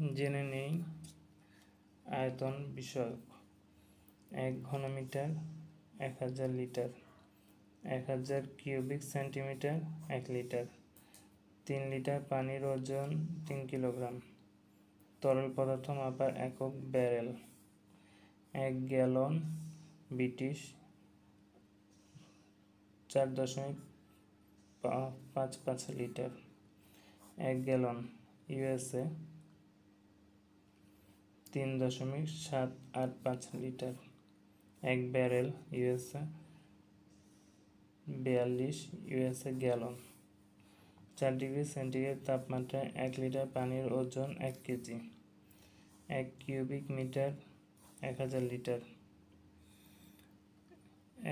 জেনে নেই আয়তন বিষয়ক। 1 ঘনমিটার 1000 লিটার, 1000 কিউবিক সেন্টিমিটার 1 লিটার, 3 লিটার পানির ওজন 3 কিলোগ্রাম, তরল পদার্থ মাপার একক barrel, 1 gallon British 4.55 litre, 1 gallon USA 3.785 litre, 1 barrel USA 42 USA gallon. 4 degree centigrade তাপমাত্রায় 1 লিটার পানির ওজন 1 কেজি, 1 কিউবিক মিটার 1000 লিটার,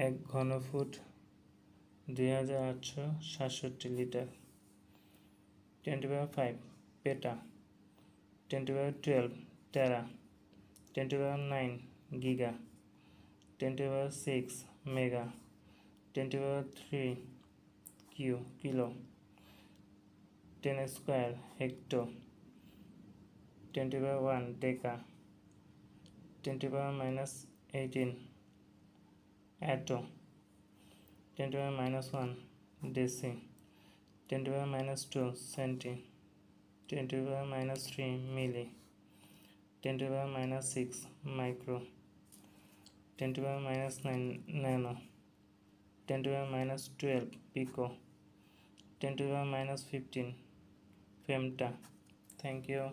1 ঘনফুট 2867 litre. 10⁵ peta, 10⁻12 tera, 10⁻9 giga, 10⁻6 mega, 10⁻3 kilo, 10 square hecto, 10⁻1 deca, 10⁻−18 atto, 10⁻−1 deci, 10⁻−2 centi, 10⁻−3 milli, 10⁻−6 micro, 10⁻−9 nano, 10⁻−12 pico, 10⁻−15 femto. Thank you.